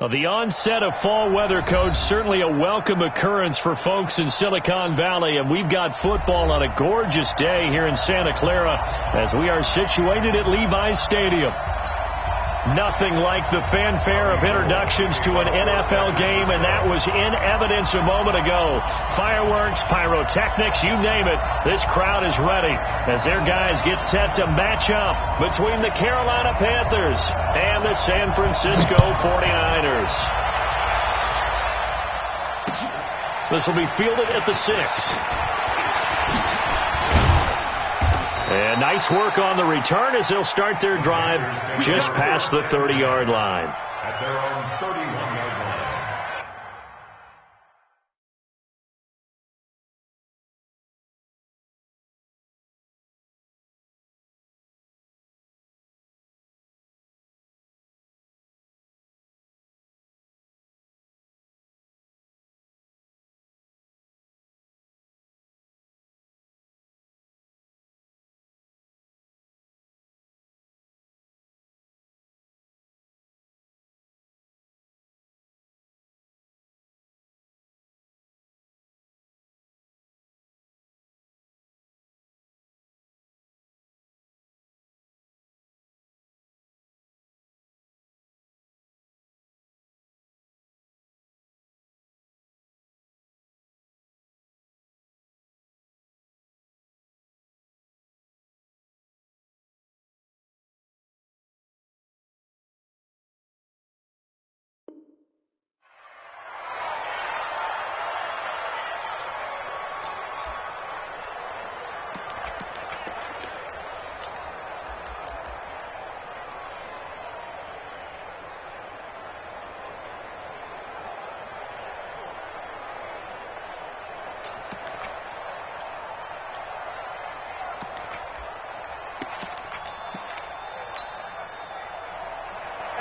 Well, the onset of fall weather, Coach, certainly a welcome occurrence for folks in Silicon Valley, and we've got football on a gorgeous day here in Santa Clara as we are situated at Levi's Stadium. Nothing like the fanfare of introductions to an NFL game, and that was in evidence a moment ago. Fireworks, pyrotechnics, you name it. This crowd is ready as their guys get set to match up between the Carolina Panthers and the San Francisco 49ers. This will be fielded at the 6. And nice work on the return as they'll start their drive just past the 30-yard line. At their own 31-yard line.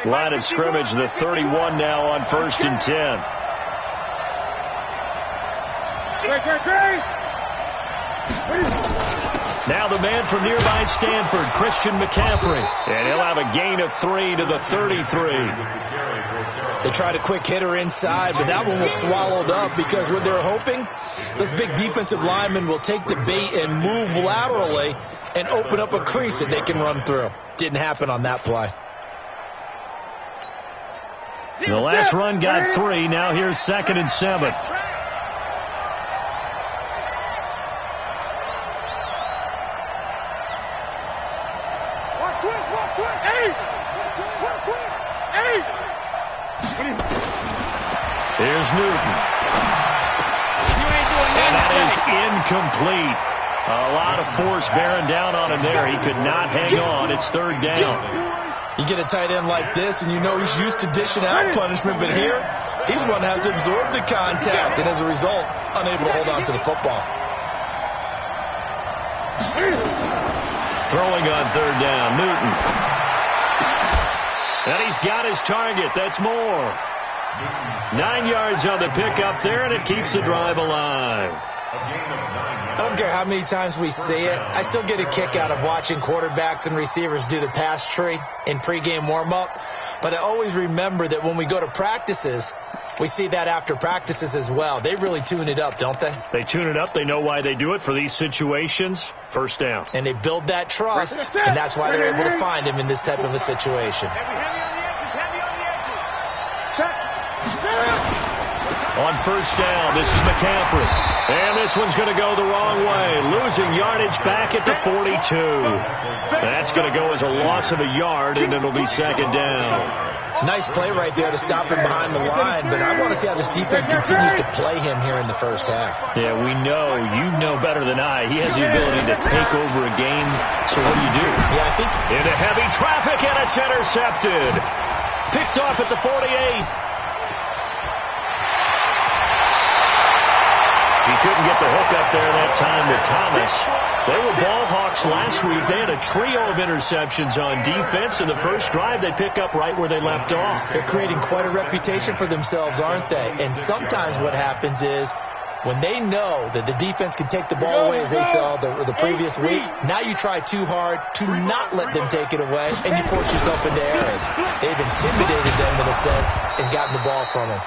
Line of scrimmage, the 31 now on 1st and 10. Now the man from nearby Stanford, Christian McCaffrey. And he'll have a gain of 3 to the 33. They tried a quick hitter inside, but that one was swallowed up because what they're hoping, this big defensive lineman will take the bait and move laterally and open up a crease that they can run through. Didn't happen on that play. The last run got 3. Now here's 2nd and 7. Here's Newton. And that is incomplete. A lot of force bearing down on him there. He could not hang on. It's 3rd down. You get a tight end like this, and you know he's used to dishing out punishment, but here, he's one that has to absorb the contact, and as a result, unable to hold on to the football. Throwing on 3rd down, Newton. And he's got his target. That's more. 9 yards on the pickup there, and it keeps the drive alive. I don't care how many times we see it. I still get a kick out of watching quarterbacks and receivers do the pass tree in pregame warm-up. But I always remember that when we go to practices, we see that after practices as well. They really tune it up, don't they? They tune it up. They know why they do it for these situations. 1st down. And they build that trust, and that's why they're able to find him in this type of a situation. On 1st down, this is McCaffrey. And this one's going to go the wrong way. Losing yardage back at the 42. That's going to go as a loss of a yard, and it'll be 2nd down. Nice play right there to stop him behind the line, but I want to see how this defense continues to play him here in the 1st half. Yeah, we know. You know better than I. He has the ability to take over a game. So what do you do? Yeah, I think into heavy traffic, and it's intercepted. Picked off at the 48. He couldn't get the hook up there that time to Thomas. They were ball hawks last week. They had a trio of interceptions on defense. In the first drive, they pick up right where they left off. They're creating quite a reputation for themselves, aren't they? And sometimes what happens is When they know that the defense can take the ball away as they saw the previous week, now you try too hard to not let them take it away, and you force yourself into errors. They've intimidated them in a sense and gotten the ball from them.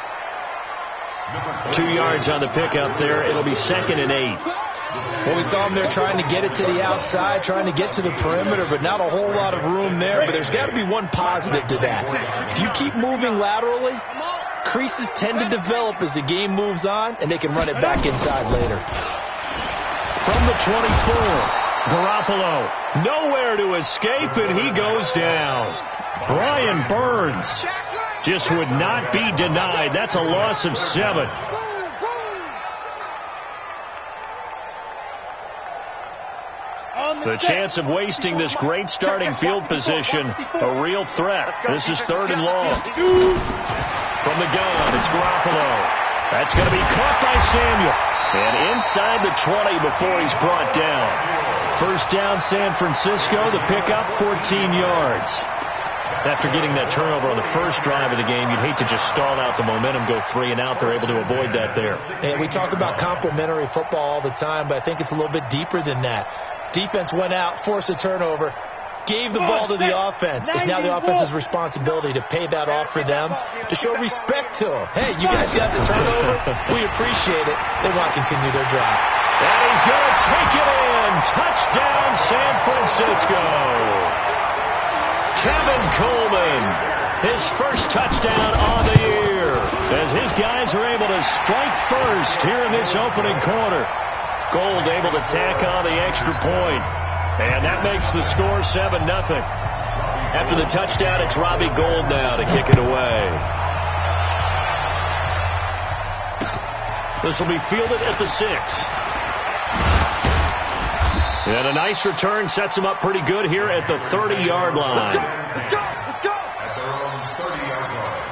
2 yards on the pickup there. It'll be 2nd and 8. Well, we saw them there trying to get it to the outside, trying to get to the perimeter, but not a whole lot of room there. But there's got to be one positive to that. If you keep moving laterally, creases tend to develop as the game moves on, and they can run it back inside later. From the 24, Garoppolo, nowhere to escape, and he goes down. Brian Burns just would not be denied. That's a loss of 7. The chance of wasting this great starting field position, a real threat. This is 3rd and long. From the gun, it's Garoppolo. That's going to be caught by Samuel. And inside the 20 before he's brought down. First down, San Francisco. The pickup, 14 yards. After getting that turnover on the first drive of the game, you'd hate to just stall out the momentum, go 3 and out. They're able to avoid that there. And we talk about complementary football all the time, but I think it's a little bit deeper than that. Defense went out, forced a turnover, gave the ball to the offense. It's now the offense's responsibility to pay that off for them, to show respect to them. Hey, you guys got the turnover. We appreciate it. They want to continue their drive. And he's going to take it in. Touchdown, San Francisco. Kevin Coleman, his first touchdown on the year, as his guys are able to strike first here in this opening quarter. Gold able to tack on the extra point. And that makes the score 7-0. After the touchdown, it's Robbie Gould now to kick it away. This will be fielded at the 6. And a nice return sets him up pretty good here at the 30-yard line. Let's go! At their own 30-yard line.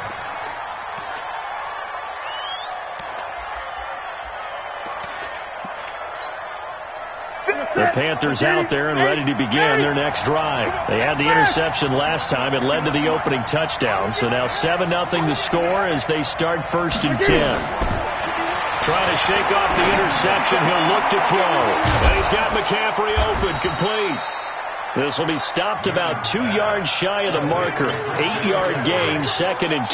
The Panthers out there and ready to begin their next drive. They had the interception last time. It led to the opening touchdown. So now 7-0 the score as they start 1st and 10. Trying to shake off the interception. He'll look to throw. And he's got McCaffrey open, complete. This will be stopped about 2 yards shy of the marker. 8-yard gain, 2nd and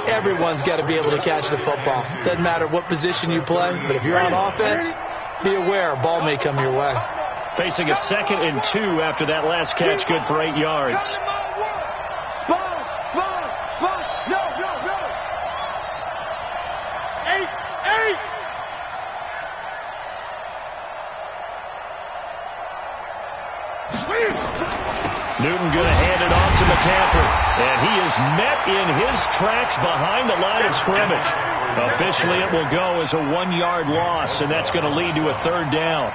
2. Everyone's got to be able to catch the football. Doesn't matter what position you play, but if you're on offense, be aware a ball may come your way. Facing a 2nd and 2 after that last catch, good for 8 yards. Newton going to hand it off to McCaffrey. And he is met in his tracks behind the line of scrimmage. Officially, it will go as a 1-yard loss, and that's going to lead to a 3rd down.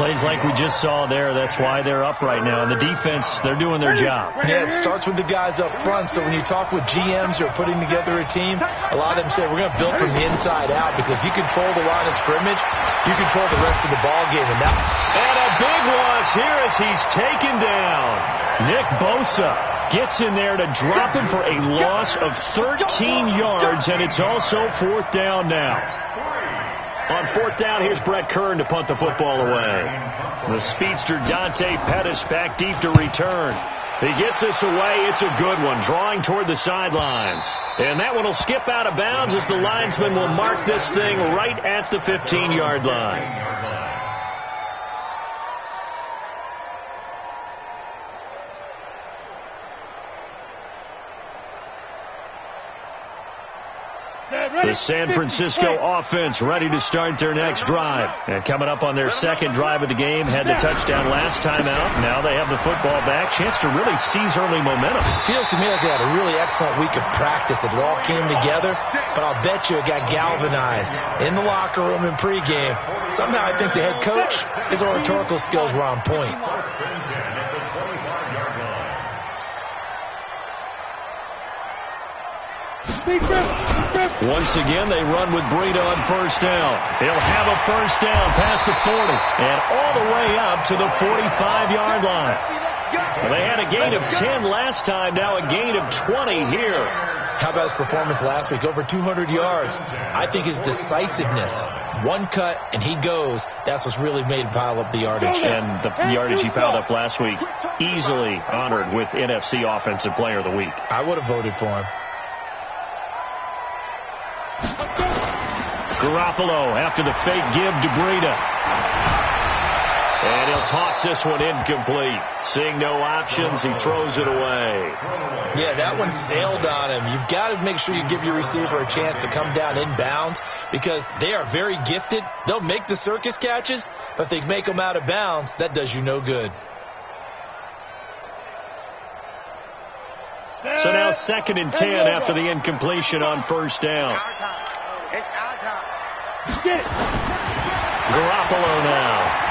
Plays like we just saw there. That's why they're up right now. And the defense, they're doing their job. Yeah, it starts with the guys up front. So when you talk with GMs who are putting together a team, a lot of them say we're going to build from the inside out, because if you control the line of scrimmage, you control the rest of the ball game. And a big loss here as he's taken down. Nick Bosa gets in there to drop him for a loss of 13 yards, and it's also 4th down now. On 4th down, here's Brett Kern to punt the football away. The speedster Dante Pettis back deep to return. He gets this away. It's a good one, drawing toward the sidelines. And that one will skip out of bounds as the linesman will mark this thing right at the 15-yard line. The San Francisco offense ready to start their next drive. And coming up on their 2nd drive of the game, had the touchdown last time out. Now they have the football back. Chance to really seize early momentum. Feels to me like they had a really excellent week of practice. It all came together. But I'll bet you it got galvanized in the locker room in pregame. Somehow I think the head coach, his oratorical skills were on point. Once again, they run with Breida on 1st down. He'll have a 1st down past the 40 and all the way up to the 45-yard line. Well, they had a gain of 10 last time, now a gain of 20 here. How about his performance last week? Over 200 yards. I think his decisiveness, one cut and he goes, that's what's really made him pile up the yardage. And the yardage he piled up last week, easily honored with NFC Offensive Player of the Week. I would have voted for him. Garoppolo after the fake give to Breida. And he'll toss this one incomplete. Seeing no options, he throws it away. Yeah, that one sailed on him. You've got to make sure you give your receiver a chance to come down inbounds because they are very gifted. They'll make the circus catches, but if they make them out of bounds, that does you no good. So now 2nd and 10 after the incompletion on first down. It's our time. Garoppolo now.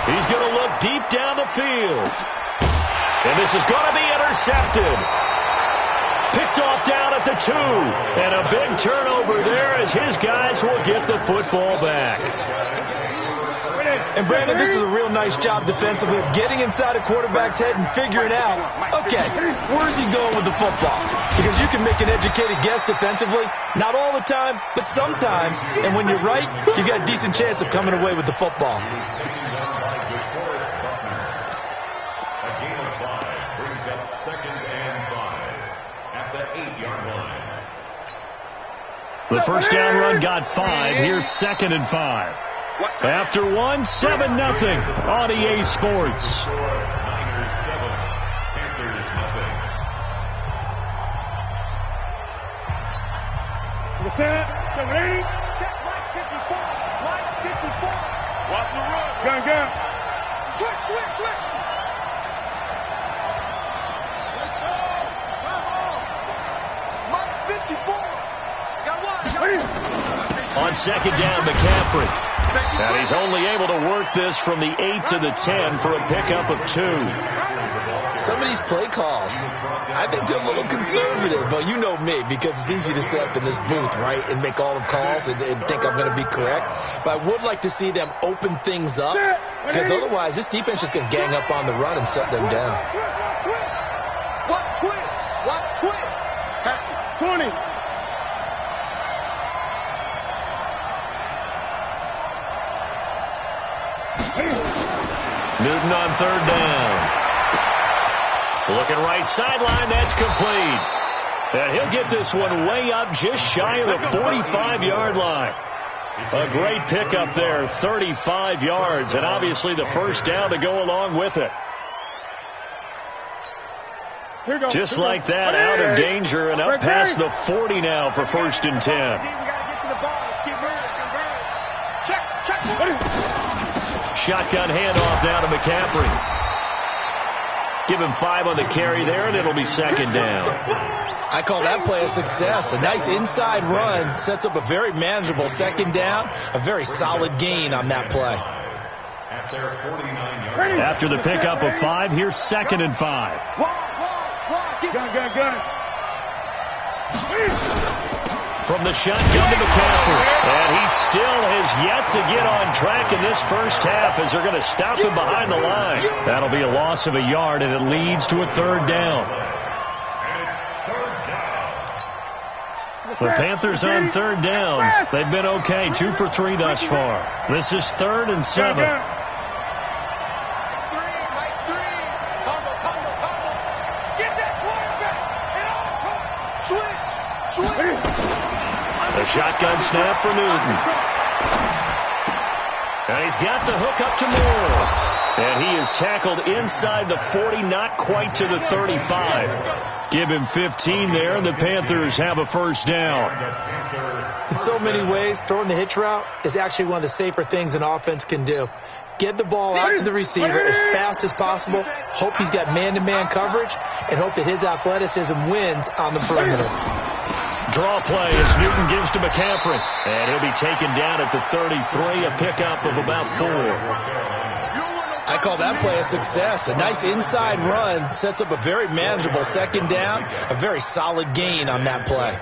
He's going to look deep down the field. And this is going to be intercepted. Picked off down at the 2. And a big turnover there as his guys will get the football back. And, Brandon, this is a real nice job defensively of getting inside a quarterback's head and figuring out, okay, where's he going with the football? Because you can make an educated guess defensively. Not all the time, but sometimes. And when you're right, you've got a decent chance of coming away with the football. The first down run got 5. Here's 2nd and 5. After 1, 7-0 on EA Sports. Niners 7, Panthers nothing. Watch the run. Gun. Switch. Let's go. Mike 54. On 2nd down, McCaffrey. And he's only able to work this from the 8 to the 10 for a pickup of 2. Some of these play calls, I think they're a little conservative, but you know me, because it's easy to sit up in this booth, right, and make all the calls and think I'm going to be correct. But I would like to see them open things up, because otherwise this defense is going to gang up on the run and shut them down. Watch twit. Pass it. 20. Newton on 3rd down. Looking right sideline, that's complete. And he'll get this one way up just shy of the 45-yard line. A great pickup there, 35 yards, and obviously the first down to go along with it. Just like that, out of danger and up past the 40 now for 1st and 10. Shotgun handoff down to McCaffrey. Give him 5 on the carry there, and it'll be 2nd down. I call that play a success. A nice inside run sets up a very manageable 2nd down. A very solid gain on that play. After the pickup of 5, here's 2nd and 5. Gun. From the shotgun to McCaffrey. And he still has yet to get on track in this first half as they're going to stop him behind the line. That'll be a loss of a yard, and it leads to a 3rd down. The Panthers on 3rd down. They've been okay, 2 for 3 thus far. This is 3rd and 7. A shotgun snap for Newton. And he's got the hook up to Moore. And he is tackled inside the 40, not quite to the 35. Give him 15 there, and the Panthers have a first down. In so many ways, throwing the hitch route is actually one of the safer things an offense can do. Get the ball out to the receiver as fast as possible, hope he's got man-to-man coverage, and hope that his athleticism wins on the perimeter. Draw play as Newton gives to McCaffrey. And he'll be taken down at the 33, a pickup of about 4. I call that play a success. A nice inside run sets up a very manageable 2nd down, a very solid gain on that play.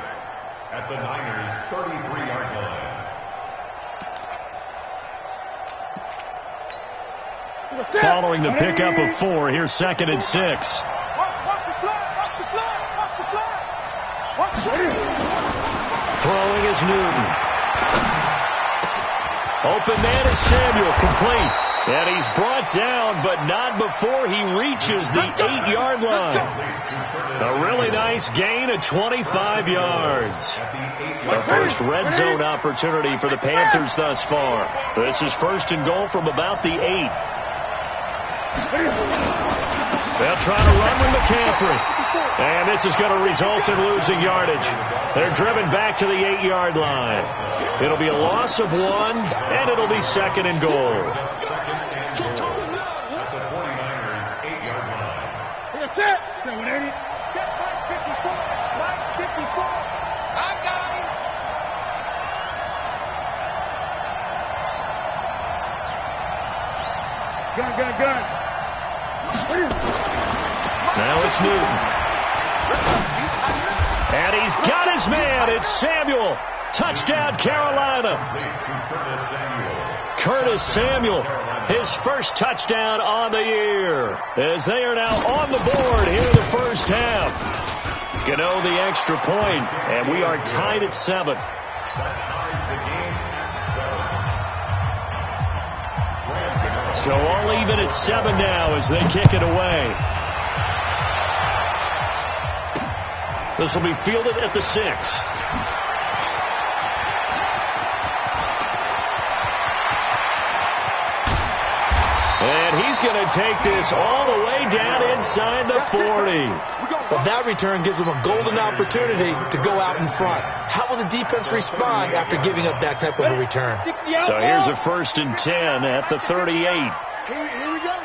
At the Niners' 33-yard line. Following the pickup of 4, here's 2nd and 6. Newton. Open man is Samuel, complete. And he's brought down, but not before he reaches the 8-yard line. A really nice gain of 25 yards. The first red zone opportunity for the Panthers thus far. This is first and goal from about the 8. They'll try to run with McCaffrey. And this is going to result in losing yardage. They're driven back to the 8-yard line. It'll be a loss of 1, and it'll be second and goal. That's it. Check 180. Check Mike 54. Mike 54. I got him. Gun. Now it's Newton. And he's got his man. It's Samuel. Touchdown, Carolina. Curtis Samuel, his first touchdown on the year, as they are now on the board here in the first half. Gano the extra point, and we are tied at 7. So all even at 7 now as they kick it away. This will be fielded at the 6. And he's going to take this all the way down inside the 40. Well, that return gives them a golden opportunity to go out in front. How will the defense respond after giving up that type of a return? So here's a first and 10 at the 38. Here we go.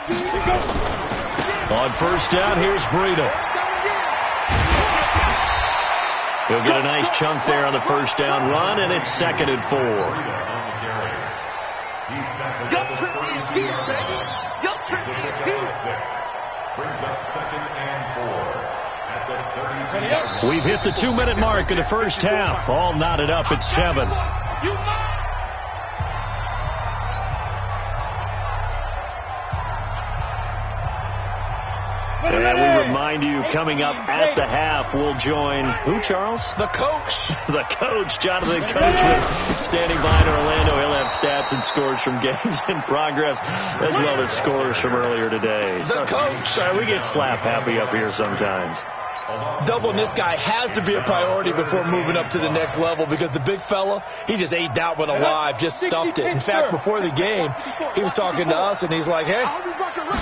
On first down, here's Breida. He'll get a nice chunk there on the first down run, and it's second and 4. Your trip is here, baby. Your trip is here. Brings up second and 4 at the 32. We've hit the 2-minute mark of the first half. All knotted up at 7. And we remind you, coming up at the half, we'll join who, Charles? The coach. The coach, Jonathan Coachman, standing by in Orlando. He'll have stats and scores from games in progress, as well as scores from earlier today. The coach. Sorry, we get slap happy up here sometimes. Doubling this guy has to be a priority before moving up to the next level, because the big fella, he just ate that one alive, just stuffed it. In fact, before the game, he was talking to us, and he's like, hey,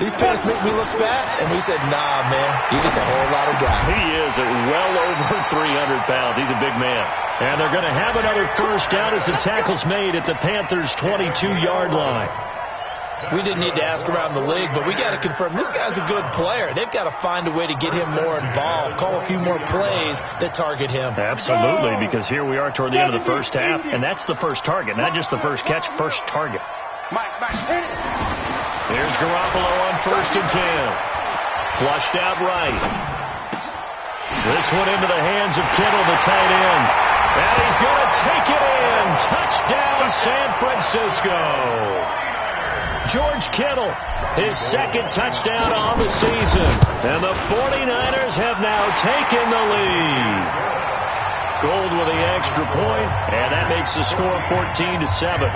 these pants make me look fat. And we said, nah, man, you just a whole lot of guy. He is at well over 300 pounds. He's a big man. And they're going to have another first down as the tackle's made at the Panthers' 22-yard line. We didn't need to ask around the league, but we got to confirm this guy's a good player. They've got to find a way to get him more involved, call a few more plays that target him. Absolutely, because here we are toward the end of the first half, and that's the first target, not just the first catch, first target. Here's Garoppolo on first and 10. Flushed out right. This one into the hands of Kittle, the tight end. And he's going to take it in. Touchdown, San Francisco. George Kittle, his second touchdown on the season. And the 49ers have now taken the lead. Gold with the extra point, and that makes the score 14-7.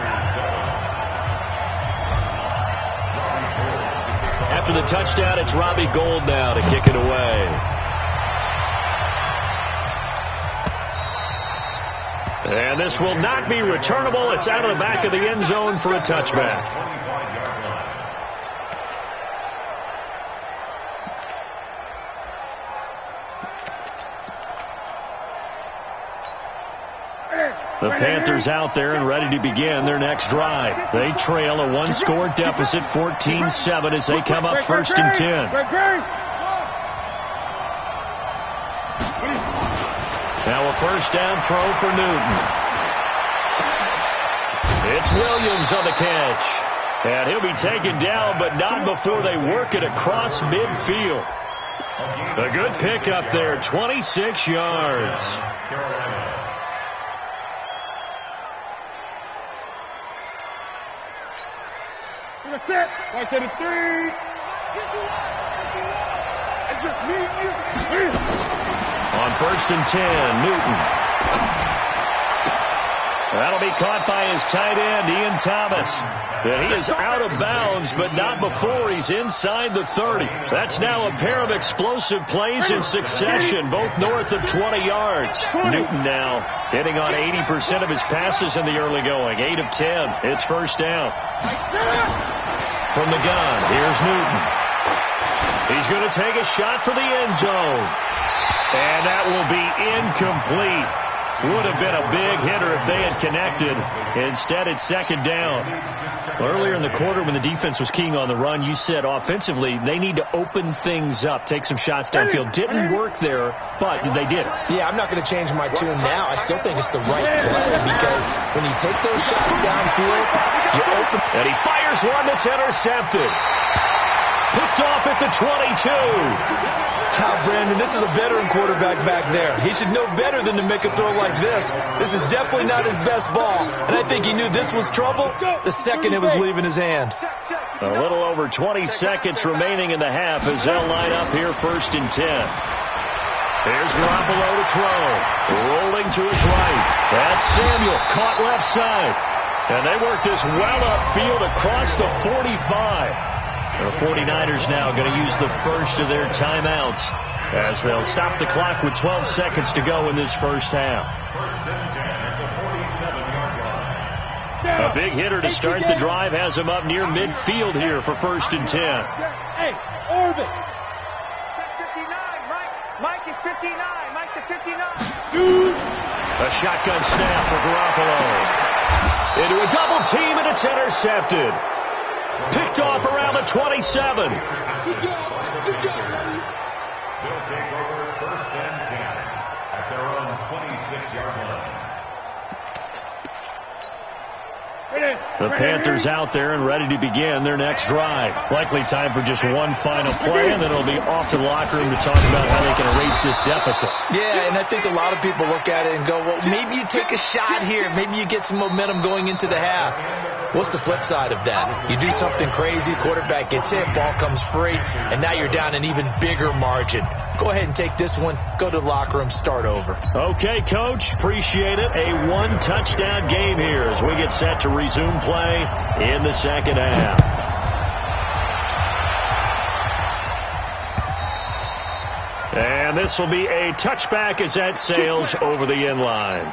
After the touchdown, it's Robbie Gould now to kick it away. And this will not be returnable. It's out of the back of the end zone for a touchback. The Panthers out there and ready to begin their next drive. They trail a 1-score deficit, 14-7, as they come up first and 10. Now a first down throw for Newton. It's Williams on the catch. And he'll be taken down, but not before they work it across midfield. A good pickup there, 26 yards. That's it. Right to the 3. It's just me and you. On first and 10, Newton. That'll be caught by his tight end, Ian Thomas. And he is out of bounds, but not before he's inside the 30. That's now a pair of explosive plays in succession, both north of 20 yards. Newton now hitting on 80% of his passes in the early going. 8 of 10. It's first down. From the gun, here's Newton. He's going to take a shot for the end zone. And that will be incomplete. Would have been a big hitter if they had connected. Instead, it's second down. Earlier in the quarter when the defense was keying on the run, you said offensively they need to open things up, take some shots downfield. Didn't work there, but they did. Yeah, I'm not going to change my tune now. I still think it's the right play because when you take those shots downfield, you open. And he fires one that's intercepted. Picked off at the 22. Brandon, this is a veteran quarterback back there. He should know better than to make a throw like this. This is definitely not his best ball. And I think he knew this was trouble the second it was leaving his hand. A little over 20 seconds remaining in the half as they'll line up here first and 10. Here's Garoppolo to throw. Rolling to his right. That's Samuel. Caught left side. And they work this well upfield across the 45. The 49ers now going to use the first of their timeouts as they'll stop the clock with 12 seconds to go in this first half. A big hitter to start the drive has him up near midfield here for first and 10. Hey, Orbit. Check 59, Mike. Mike is 59. Mike to 59. A shotgun snap for Garoppolo. Into a double team, and it's intercepted. Picked off around the 27. They'll take over first and 10 at their own 26-yard line. The Panthers out there and ready to begin their next drive. Likely time for just one final play, and then it'll be off to the locker room to talk about how they can erase this deficit. Yeah, and I think a lot of people look at it and go, well, maybe you take a shot here. Maybe you get some momentum going into the half. What's the flip side of that? You do something crazy, quarterback gets hit, ball comes free, and now you're down an even bigger margin. Go ahead and take this one, go to the locker room, start over. Okay, Coach, appreciate it. A one-touchdown game here as we get set to resume play in the second half. And this will be a touchback as that sails over the end line.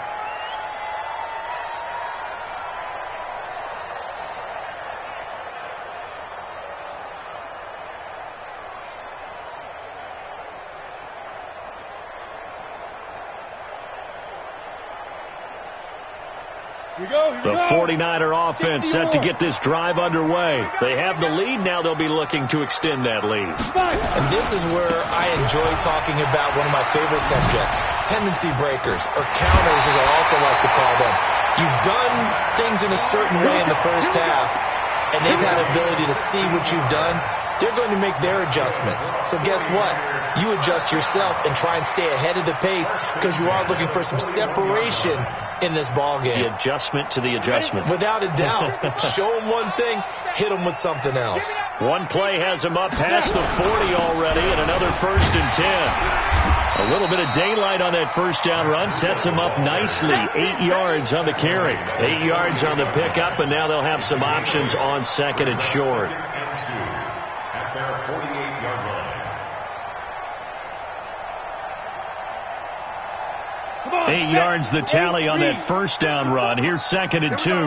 The 49er offense set to get this drive underway. They have the lead. Now they'll be looking to extend that lead. And this is where I enjoy talking about one of my favorite subjects, tendency breakers, or counters as I also like to call them. You've done things in a certain way in the first half, and they've had the ability to see what you've done. They're going to make their adjustments. So guess what? You adjust yourself and try and stay ahead of the pace because you are looking for some separation in this ball game. The adjustment to the adjustment. Without a doubt. Show them one thing, hit them with something else. One play has them up past the 40 already, and another first and 10. A little bit of daylight on that first down run sets them up nicely. 8 yards on the carry. 8 yards on the pickup, and now they'll have some options on second and short. At their 48-yard line. 8 yards the tally on that first down run. Here's second and 2. Yo,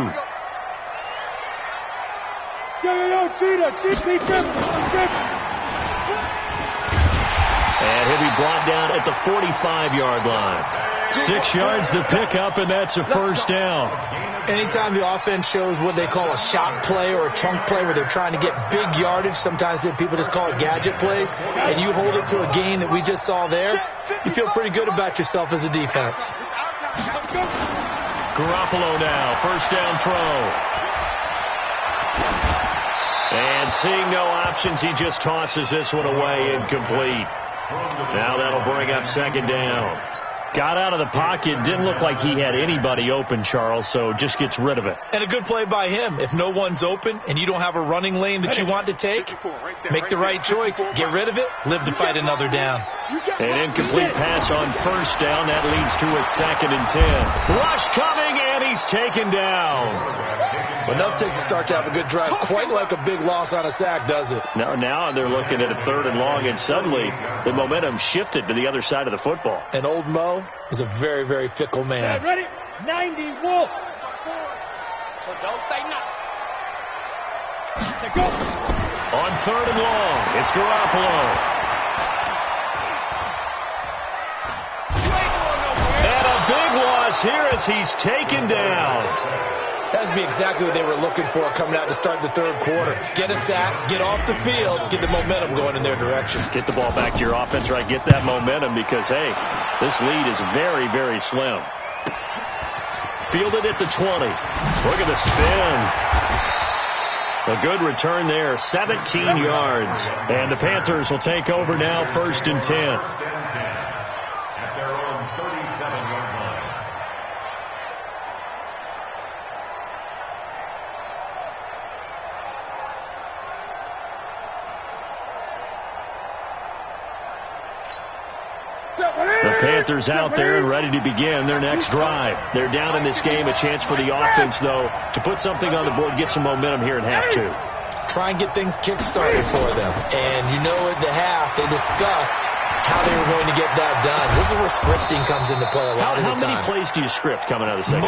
And he'll be brought down at the 45-yard line. 6 yards the pickup, and that's a first down. Anytime the offense shows what they call a shot play or a chunk play where they're trying to get big yardage, sometimes people just call it gadget plays, and you hold it to a gain that we just saw there, you feel pretty good about yourself as a defense. Garoppolo now, first down throw. And seeing no options, he just tosses this one away incomplete. Now that'll bring up second down. Got out of the pocket. Didn't look like he had anybody open, Charles, so just gets rid of it. And a good play by him. If no one's open and you don't have a running lane that you want to take, make the right choice. Get rid of it. Live to fight another down. An incomplete pass on first down. That leads to a 2nd and 10. Rush coming, and he's taken down. But enough takes a start to have a good drive. Quite like a big loss on a sack, does it? Now they're looking at a 3rd and long, and suddenly the momentum shifted to the other side of the football. And old Mo is a very, very fickle man. Ready? 90, Wolf. So don't say nothing. Go. On 3rd and long, it's Garoppolo. And a big loss here as he's taken down. That would be exactly what they were looking for coming out to start the 3rd quarter. Get a sack, get off the field, get the momentum going in their direction. Get the ball back to your offense, right? Get that momentum because, hey, this lead is very, very slim. Fielded at the 20. Look at the spin. A good return there, 17 yards. And the Panthers will take over now, 1st and 10. At their own 37-yard line. The Panthers out there and ready to begin their next drive. They're down in this game. A chance for the offense, though, to put something on the board, get some momentum here in half 2. Try and get things kick-started for them. And you know at the half, they discussed how they were going to get that done. This is where scripting comes into play a lot of the time. How many plays do you script coming out of the second?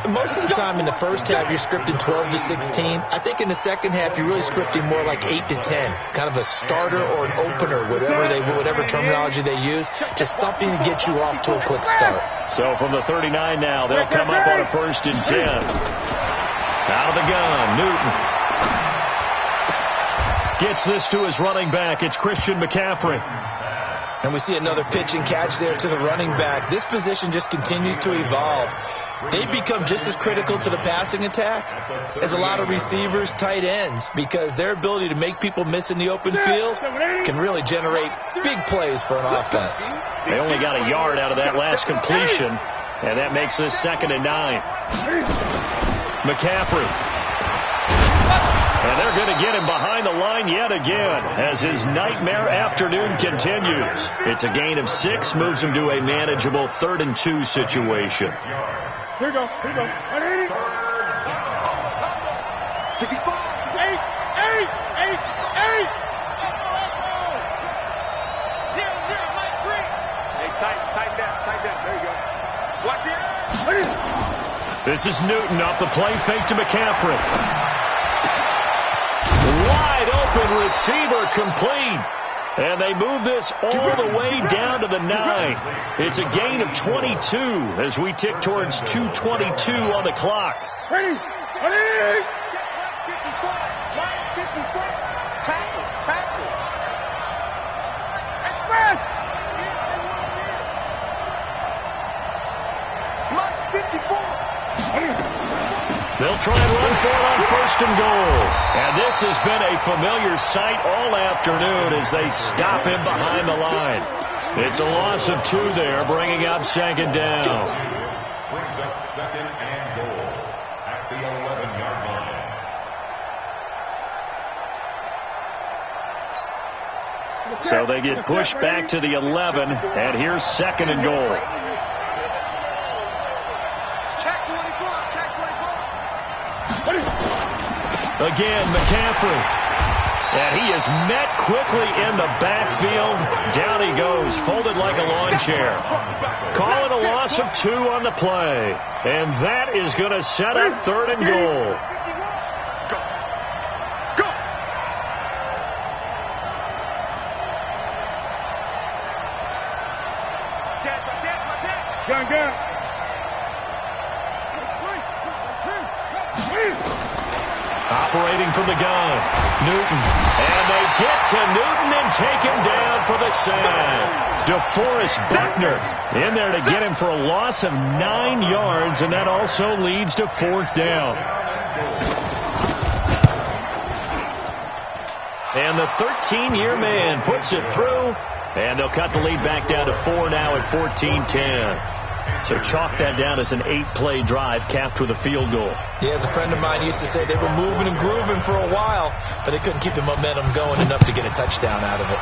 Most of the time in the first half, you're scripting 12 to 16. I think in the second half, you're really scripting more like 8 to 10. Kind of a starter or an opener, whatever terminology they use. Just something to get you off to a quick start. So from the 39 now, they'll come up on a 1st and 10. Out of the gun, Newton. Gets this to his running back. It's Christian McCaffrey. And we see another pitch and catch there to the running back. This position just continues to evolve. They become just as critical to the passing attack as a lot of receivers, tight ends, because their ability to make people miss in the open field can really generate big plays for an offense. They only got a yard out of that last completion, and that makes this 2nd and 9. McCaffrey. And they're going to get him behind the line yet again as his nightmare afternoon continues. It's a gain of 6, moves him to a manageable 3rd and 2 situation. Here we go. 55. 8. 0-0, Mike 3. Hey, tighten down. There you go. Watch it. This is Newton off the play fake to McCaffrey. Wide open receiver complete. And they move this all the way down to the 9. It's a gain of 22 as we tick towards 2:22 on the clock. Ready. 54. Tackle. Express. Mike 54. They'll try and run for it on 1st and goal. And this has been a familiar sight all afternoon as they stop him behind the line. It's a loss of 2 there, bringing up 2nd down. Brings up 2nd and goal at the 11-yard line. So they get pushed back to the 11, and here's 2nd and goal. Again, McCaffrey. And he is met quickly in the backfield. Down he goes, folded like a lawn chair. Call it a loss of 2 on the play. And that is going to set up 3rd and goal. Gun. Operating from the gun, Newton. And they get to Newton and take him down for the sack. DeForest Buckner in there to get him for a loss of 9 yards, and that also leads to 4th down. And the 13-year man puts it through, and they'll cut the lead back down to 4 now at 14-10. So chalk that down as an 8-play drive capped with a field goal. Yeah, as a friend of mine used to say, they were moving and grooving for a while, but they couldn't keep the momentum going enough to get a touchdown out of it.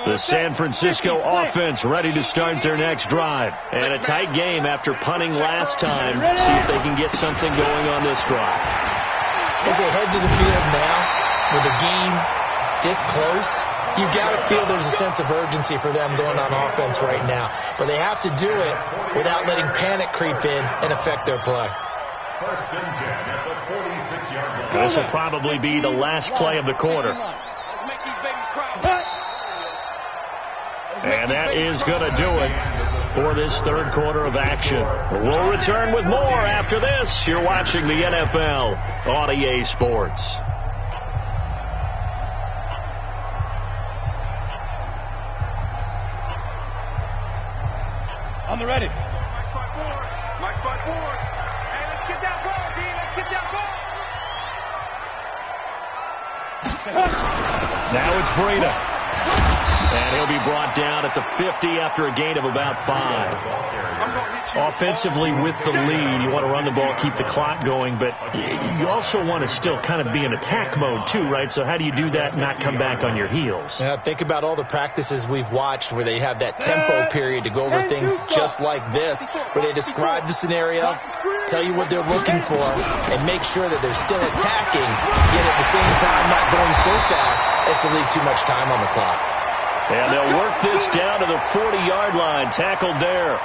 The San Francisco offense ready to start their next drive. And a tight game after punting last time. See if they can get something going on this drive. As they head to the field now, with the game this close, you've got to feel there's a sense of urgency for them going on offense right now. But they have to do it without letting panic creep in and affect their play. First and 10 at the 46-yard line. This will probably be the last play of the quarter. Let's make these babies cry. And that is going to do it for this third quarter of action. We'll return with more after this. You're watching the NFL on EA Sports. On the ready. Mike front board. Hey, let's get that ball, D. Let's get that ball. Now it's Breida. And he'll be brought down at the 50 after a gain of about 5. Offensively with the lead, you want to run the ball, keep the clock going, but you also want to still kind of be in attack mode too, right? So how do you do that and not come back on your heels? Yeah, think about all the practices we've watched where they have that tempo period to go over things just like this, where they describe the scenario, tell you what they're looking for, and make sure that they're still attacking, yet at the same time not going so fast as to leave too much time on the clock. And they'll work this down to the 40-yard line. Tackled there.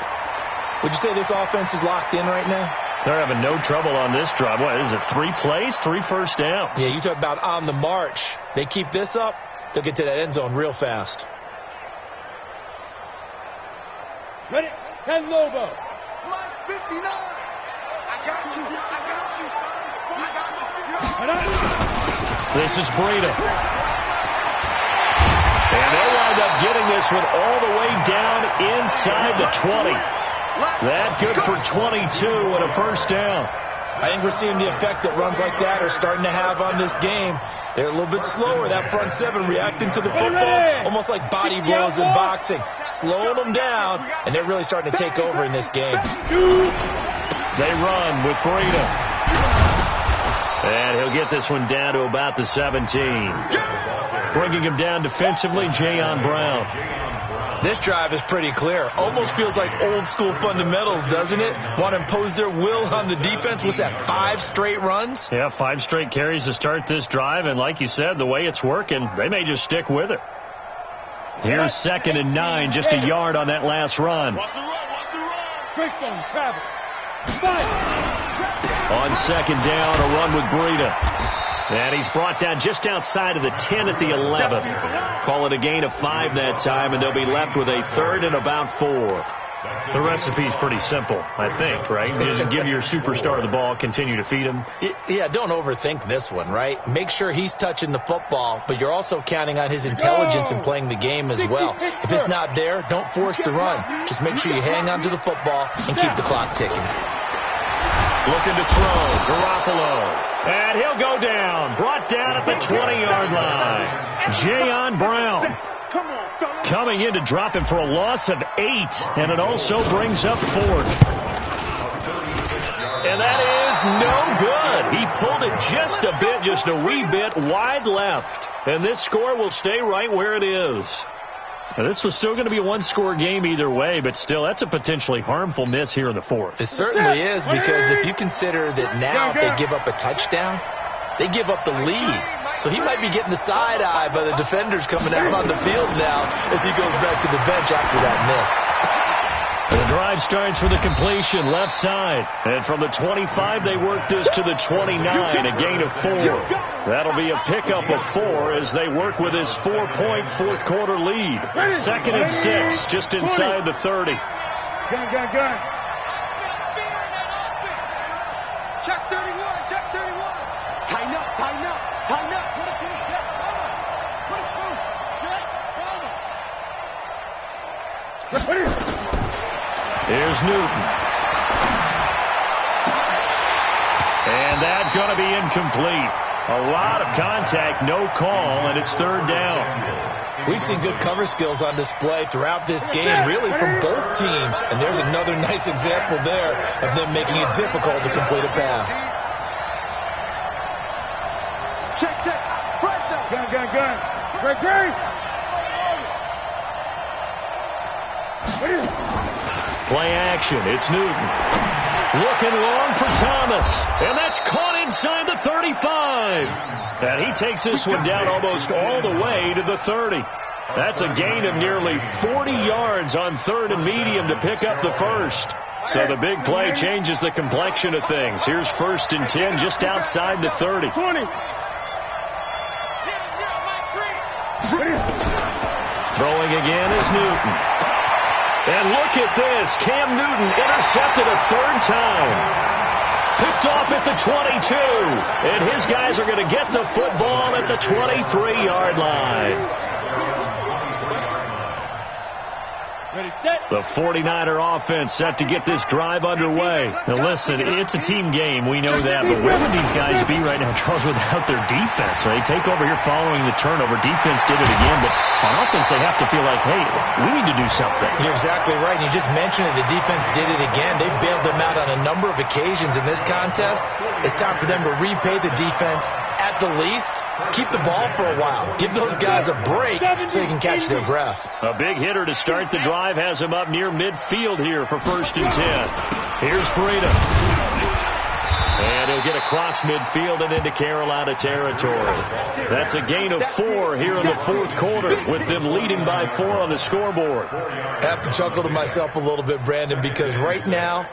Would you say this offense is locked in right now? They're having no trouble on this drive. What is it, 3 plays, 3 first downs? Yeah, you talk about on the march. They keep this up, they'll get to that end zone real fast. Ready? 10 Lobo. Line 59. I got you, son. I got you. This is Breida. And they'll wind up getting this one all the way down inside the 20. That good for 22 and a first down. I think we're seeing the effect that runs like that are starting to have on this game. They're a little bit slower, that front seven, reacting to the football, almost like body blows in boxing, slowing them down, and they're really starting to take over in this game. They run with Breida. And he'll get this one down to about the 17. Bringing him down defensively, Jayon Brown. This drive is pretty clear. Almost feels like old school fundamentals, doesn't it? Want to impose their will on the defense. What's that, 5 straight runs? Yeah, 5 straight carries to start this drive. And like you said, the way it's working, they may just stick with it. Here's 2nd and 9, just a yard on that last run. Watch the run. Christian, travel. On 2nd down, a run with Breida. And he's brought down just outside of the 10 at the 11. Call it a gain of 5 that time, and they'll be left with a 3rd and about 4. The recipe's pretty simple, I think, right? Just give your superstar the ball, continue to feed him. Yeah, don't overthink this one, right? Make sure he's touching the football, but you're also counting on his intelligence in playing the game as well. If it's not there, don't force the run. Just make sure you hang on to the football and keep the clock ticking. Looking to throw, Garoppolo. And he'll go down, brought down at the 20-yard line. Jayon Brown coming in to drop him for a loss of 8, and it also brings up 4th. And that is no good. He pulled it just a bit, just a wee bit wide left. And this score will stay right where it is. Now, this was still going to be a one-score game either way, but still, that's a potentially harmful miss here in the 4th. It certainly is, because if you consider that now if they give up a touchdown, they give up the lead. So he might be getting the side eye by the defenders coming out on the field now as he goes back to the bench after that miss. The drive starts with a completion left side. And from the 25, they work this to the 29, a gain of 4. That'll be a pickup of 4 as they work with his 4-point fourth quarter lead. 2nd and 6, just inside the 30. Gun. Check 31. Check 31. Tighten up. Tighten up. Tighten up. What a two. Check. Follow. What a two. Check. Follow. Here's Newton. And that's going to be incomplete. A lot of contact, no call, and it's third down. We've seen good cover skills on display throughout this game, really from both teams. And there's another nice example there of them making it difficult to complete a pass. Check, check. Front down. Gun. Great. Play action. It's Newton. Looking long for Thomas. And that's caught inside the 35. And he takes this one down almost all the way to the 30. That's a gain of nearly 40 yards on third and medium to pick up the first. So the big play changes the complexion of things. Here's 1st and 10 just outside the 30. 20. Throwing again is Newton. And look at this. Cam Newton intercepted a third time. Picked off at the 22. And his guys are going to get the football at the 23-yard line. The 49er offense set to get this drive underway. Now listen, it's a team game. We know that. But where would these guys be right now, Charles, without their defense? They take over here following the turnover. Defense did it again. But on offense, they have to feel like, hey, we need to do something. You're exactly right. You just mentioned it. The defense did it again. They bailed them out on a number of occasions in this contest. It's time for them to repay the defense at the least. Keep the ball for a while. Give those guys a break so they can catch their breath. A big hitter to start the drive has him up near midfield here for 1st and 10. Here's Breida. And he'll get across midfield and into Carolina territory. That's a gain of 4 here in the 4th quarter with them leading by 4 on the scoreboard. I have to chuckle to myself a little bit, Brandon, because right now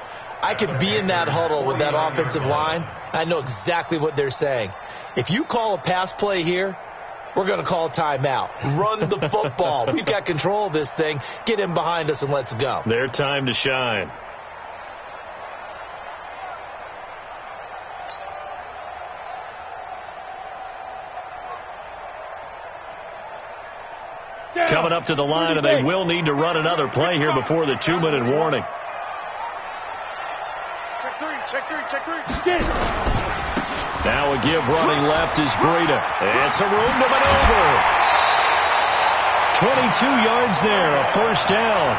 I could be in that huddle with that offensive line. I know exactly what they're saying. If you call a pass play here, we're going to call a timeout. Run the football. We've got control of this thing. Get in behind us and let's go. Their time to shine. Coming up to the line, and they will need to run another play here before the 2-minute warning. Check three. Now a give running left is Breida. It's a room to maneuver. 22 yards there, a 1st down.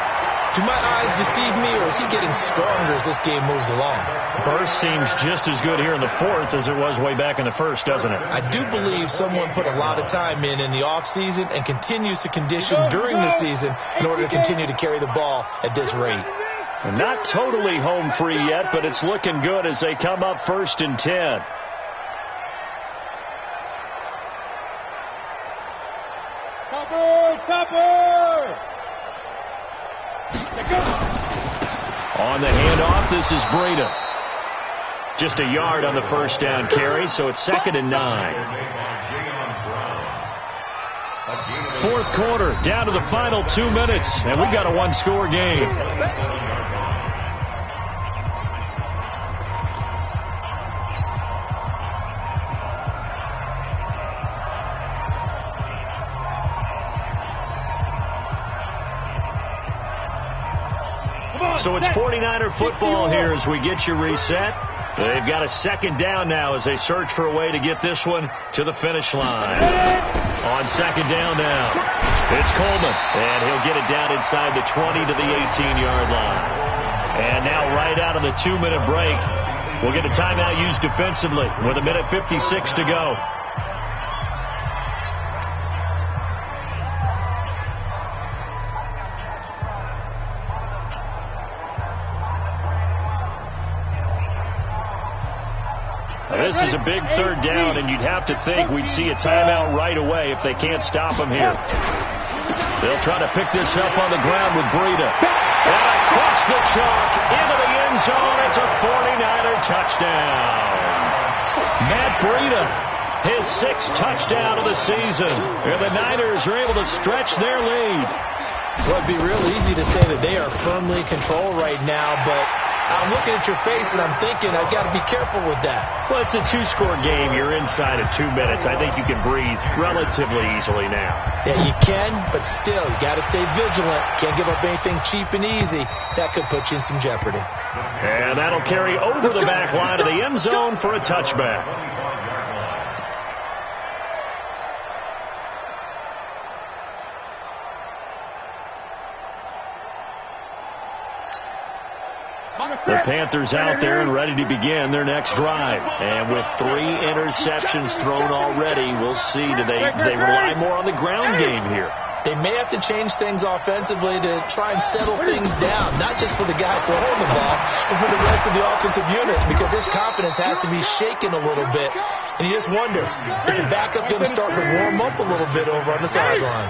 Do my eyes deceive me, or is he getting stronger as this game moves along? Burst seems just as good here in the 4th as it was way back in the 1st, doesn't it? I do believe someone put a lot of time in the offseason and continues to condition during the season in order to continue to carry the ball at this rate. Not totally home free yet, but it's looking good as they come up 1st and 10. Topper! On the handoff, this is Breida. Just a yard on the 1st down carry, so it's 2nd and 9. 4th quarter, down to the final 2 minutes, and we've got a 1-score game. So it's 49er football here as we get you reset. They've got a 2nd down now as they search for a way to get this one to the finish line. On 2nd down now, it's Coleman, and he'll get it down inside the 20 to the 18-yard line. And now right out of the 2-minute break, we'll get a timeout used defensively with 1:56 to go. This is a big 3rd down, and you'd have to think we'd see a timeout right away if they can't stop him here. They'll try to pick this up on the ground with Breida. And across the chalk into the end zone. It's a 49er touchdown. Matt Breida, his 6th touchdown of the season. And the Niners are able to stretch their lead. Well, it'd be real easy to say that they are firmly in control right now, but I'm looking at your face and I'm thinking I've got to be careful with that. Well, it's a 2-score game. You're inside of 2 minutes. I think you can breathe relatively easily now. Yeah, you can, but still, you got to stay vigilant. Can't give up anything cheap and easy. That could put you in some jeopardy. And that'll carry over the back line of the end zone for a touchback. The Panthers out there and ready to begin their next drive. And with 3 interceptions thrown already, we'll see. Do they rely more on the ground game here? They may have to change things offensively to try and settle things down, not just for the guy throwing the ball, but for the rest of the offensive unit, because his confidence has to be shaken a little bit. And you just wonder, is the backup going to start to warm up a little bit over on the sideline?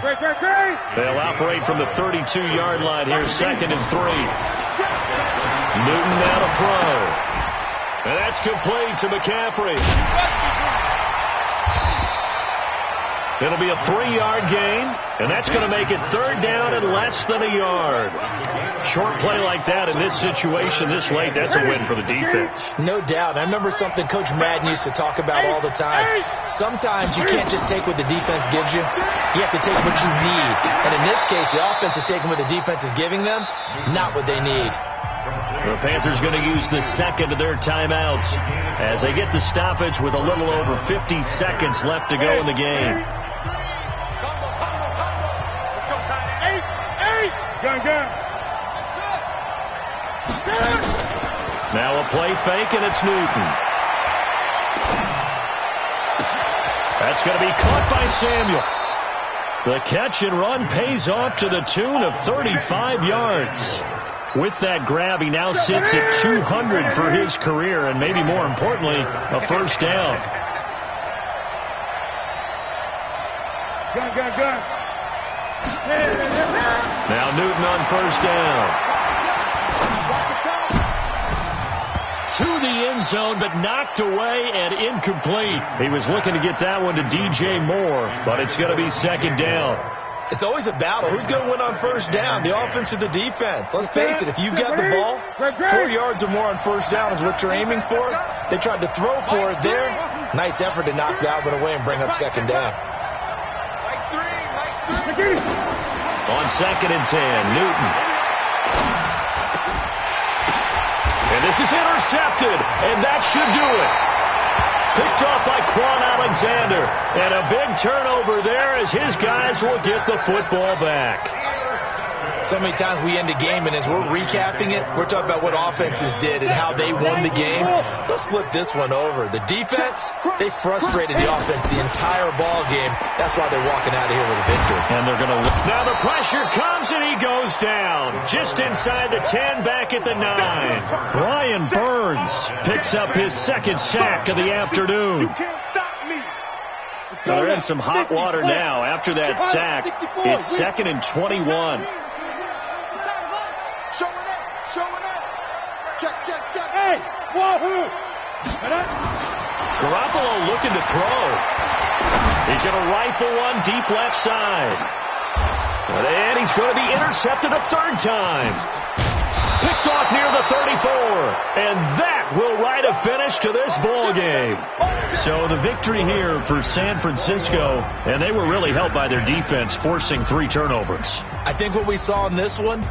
They'll operate from the 32-yard line here, 2nd and 3. Newton now to throw. And that's complete to McCaffrey. It'll be a 3-yard gain, and that's going to make it 3rd down and less than a yard. Short play like that in this situation this late, that's a win for the defense. No doubt. I remember something Coach Madden used to talk about all the time. Sometimes you can't just take what the defense gives you. You have to take what you need. And in this case, the offense is taking what the defense is giving them, not what they need. The Panthers going to use the second of their timeouts as they get the stoppage with a little over 50 seconds left to go in the game. Now a play fake, and it's Newton. That's going to be caught by Samuel. The catch and run pays off to the tune of 35 yards. With that grab, he now sits at 200 for his career, and maybe more importantly, a first down. Now Newton on first down. To the end zone, but knocked away and incomplete. He was looking to get that one to DJ Moore, but it's going to be 2nd down. It's always a battle. Who's going to win on first down, the offense or the defense? Let's face it, if you've got the ball, 4 yards or more on first down is what you're aiming for. They tried to throw for it there. Nice effort to knock that one away and bring up 2nd down. On 2nd and 10, Newton. And this is intercepted, and that should do it. Picked off by Quan Alexander. And a big turnover there as his guys will get the football back. So many times we end a game, and as we're recapping it, we're talking about what offenses did and how they won the game. Let's flip this one over. The defense, they frustrated the offense the entire ball game. That's why they're walking out of here with a victory. And they're going to... Now the pressure comes, and he goes down. Just inside the 10, back at the 9. Brian Burns picks up his 2nd sack of the afternoon. They're in some hot water now. After that sack, it's 2nd and 21. Hey, wahoo! Garoppolo looking to throw. He's going to rifle one deep left side. And he's going to be intercepted a 3rd time. Picked off near the 34. And that will write a finish to this ball game. So the victory here for San Francisco, and they were really helped by their defense, forcing 3 turnovers. I think what we saw in this one,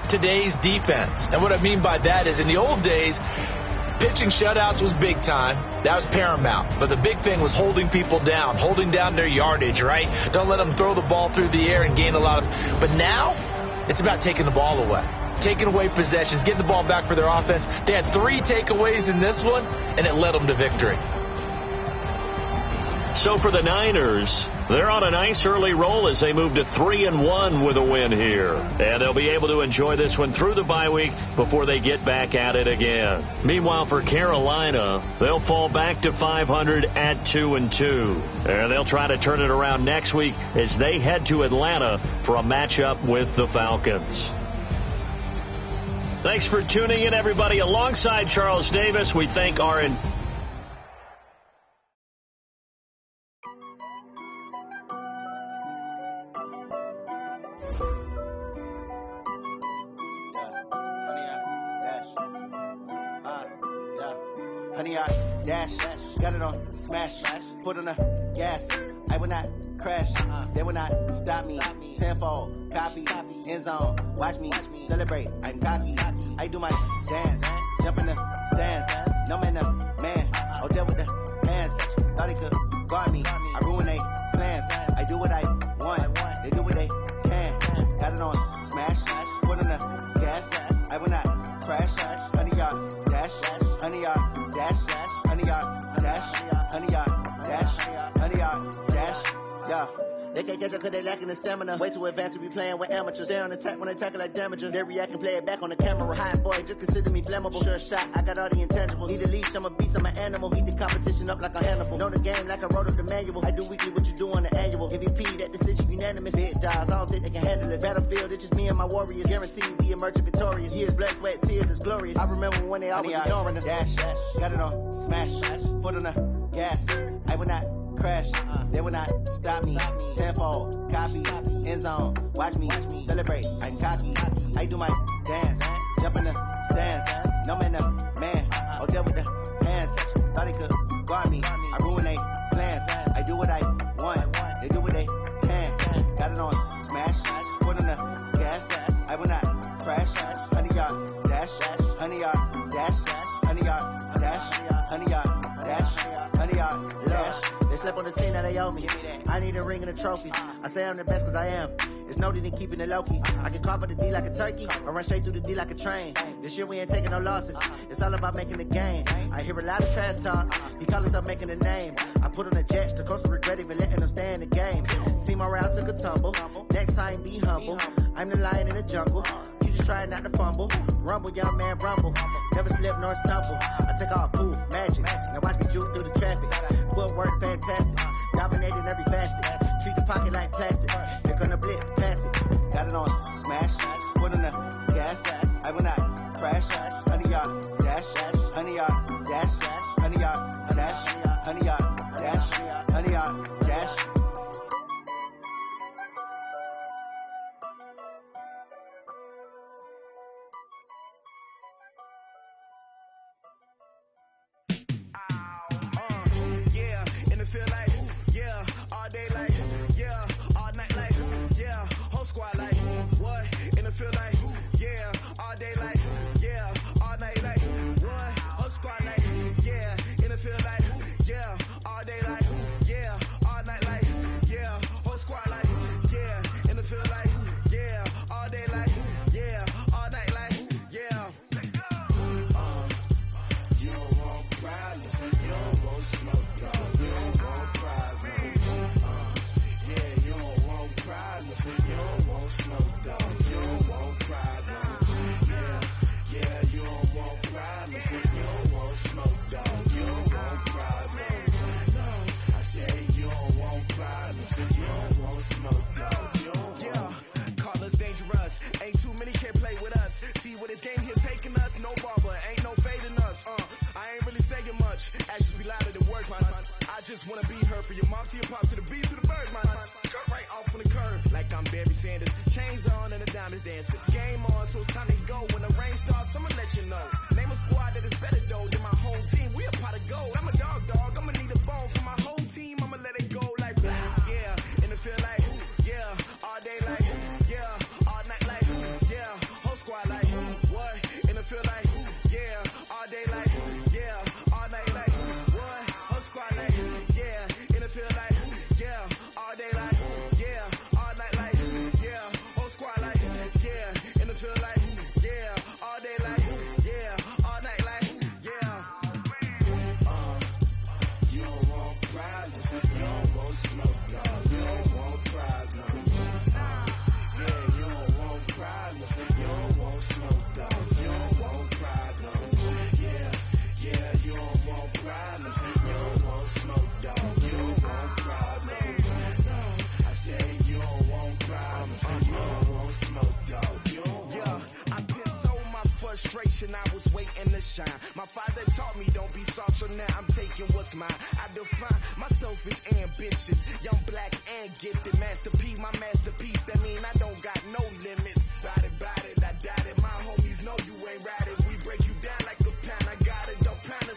today's defense. And what I mean by that is in the old days, pitching shutouts was big time. That was paramount. But the big thing was holding people down, holding down their yardage, right? Don't let them throw the ball through the air and gain a lot of... But now, it's about taking the ball away. Taking away possessions, getting the ball back for their offense. They had 3 takeaways in this one, and it led them to victory. So for the Niners, they're on a nice early roll as they move to 3-1 with a win here. And they'll be able to enjoy this one through the bye week before they get back at it again. Meanwhile, for Carolina, they'll fall back to 500 at 2-2. And they'll try to turn it around next week as they head to Atlanta for a matchup with the Falcons. Thanks for tuning in, everybody. Alongside Charles Davis, we thank our... honey yard dash. Got it on smash, put on the gas. I will not crash, they will not stop me. Tenfold, copy, end zone, watch me celebrate. I'm cocky, I do my dance, jump in the stands. No man, the man, oh deal with the hands. Thought he could guard me, I ruin they plans. I do what I want, they do what they can. Got it on smash, put on the gas. I will not crash, honey yard dash, honey yard dash, honey yard dash, honey yard dash, honey yard dash. Yeah. They can't catch up cause they lacking the stamina. Way too advanced to be playing with amateurs. They on attack when they tackle like damagers. They react and play it back on the camera. Hot boy, just consider me flammable. Sure shot, I got all the intangibles. Need a leash, I'm a beast, I'm an animal. Heat the competition up like a Hannibal. Know the game like I wrote up the manual. I do weekly what you do on the annual. MVP, that decision unanimous. Big jobs, I don't think they can handle it. Battlefield, it's just me and my warriors. Guaranteed we emerge victorious. Years, blood, sweat, tears, it's glorious. I remember when they always ignoring us. Dash, got it on smash, foot on the gas. I will not crash, they will not stop me. Tenfold, copy, end zone, watch me celebrate. I'm cocky, I do my dance, jump in the stands. No man, the man, oh deal with the hands. Thought he could guard me, I ruin they plans. I do what I want, they do what they can. Got it on smash, put on the gas. I will not crash, honey yard dash, honey yard dash, honey yard dash, honey yard dash, honey yard dash. They slept on the team that they owe me. I need a ring and a trophy. I say I'm the best cause I am. It's no need in keeping it low-key. I can carve the D like a turkey or run straight through the D like a train. This year we ain't taking no losses. It's all about making the game. I hear a lot of trash talk. He call himself making a name. I put on the jets. The coach will regret even letting them stay in the game. Team morale took a tumble. Next time be humble. I'm the lion in the jungle. You just try not to fumble. Rumble, young man, rumble. Never slip nor stumble. I take all poof, magic. Now watch me juke through the traffic. Footwork fantastic. Dominating every facet. Treat the pocket like plastic. Here come the blitz, pass it. Got it on smash. Put on the gas. I will not crash. Honey yard dash. Honey yard dash. Honey yard dash. Honey yard dash. Honey yard dash.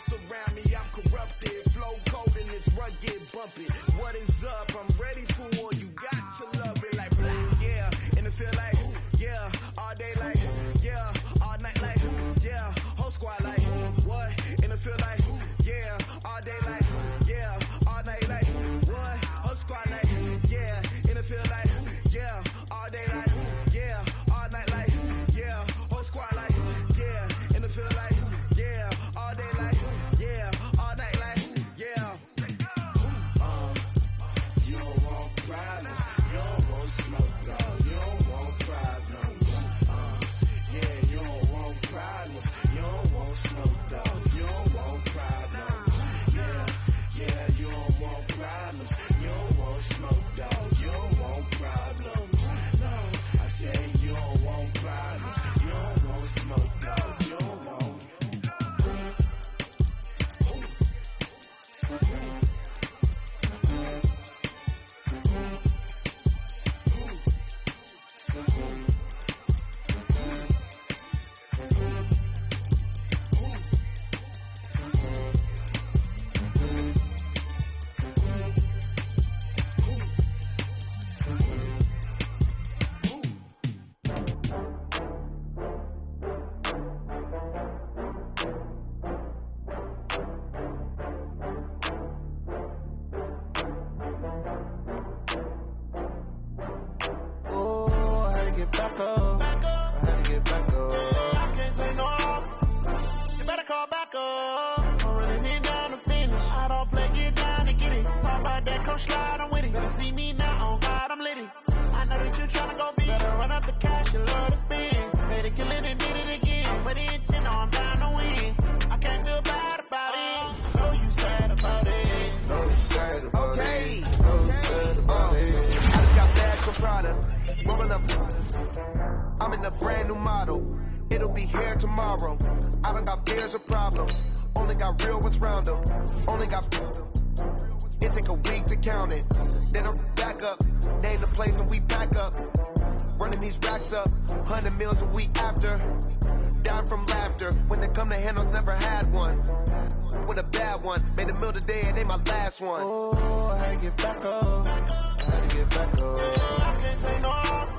Surround me I'm in a brand new model. It'll be here tomorrow. I don't got fears or problems. Only got real ones round them. Only got. It take a week to count it. Then I'm back up. Name the place and we back up. Running these racks up. 100 meals a week after. Down from laughter. When it come to handles, never had one. With a bad one. Made a meal today and ain't my last one. Oh, I had to get back up. I had to get back up. I can't take no off.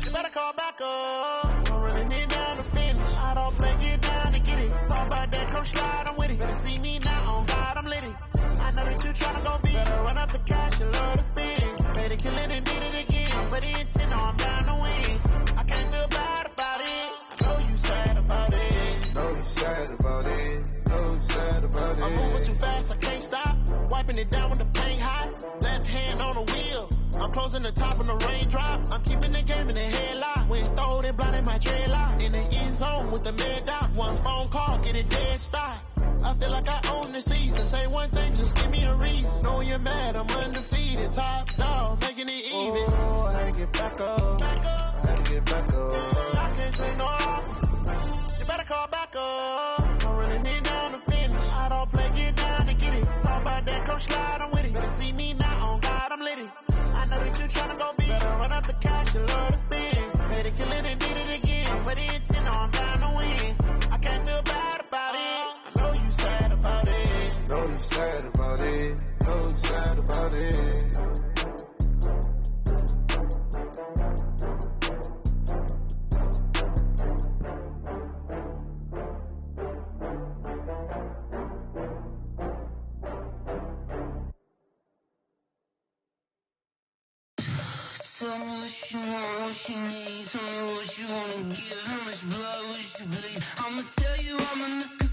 You better call back up. I'm running it down to finish. I don't play, get down to get it. Talk about that, come slide, I'm with it. Better see me now, on God, I'm litty. I know that you tryna go big. Better run up the cash, you love to spend. Better kill it and did it again. But it 10, no, I'm down to win. I can't feel bad about it. I know you sad about it. Know you sad about it. Know you sad about it. I'm moving too fast, I can't stop. Wiping it down with the paint hot. Left hand on the wheel. I'm closing the top on the raindrop. I'm keeping the game in the headlock. When throw it, blinding my dreadlock. In the end zone with the mid dot. One phone call, get it dead stop. I feel like I own the season. Say one thing, just give me a reason. Know you're mad, I'm undefeated. Top dog, making it even. Oh, I had to get back up. I had to get back up. I can't say no. You better call back up. I'm running it down to finish. I don't play, get down to get it. Talk about that, come slide, I'm with it. Better see me now, on God, I'm litty. I know that you tryna go big. Better run up the cash, you love to spend. Better kill it and did it again. But it 10, no, I'm down to win. I can't feel bad about it. I know you sad about it. Know you sad about it. Know you sad about it. Tell me what you want, what you need. Tell me what you wanna give. How much blood would you bleed? I'ma tell you I'm in the sky.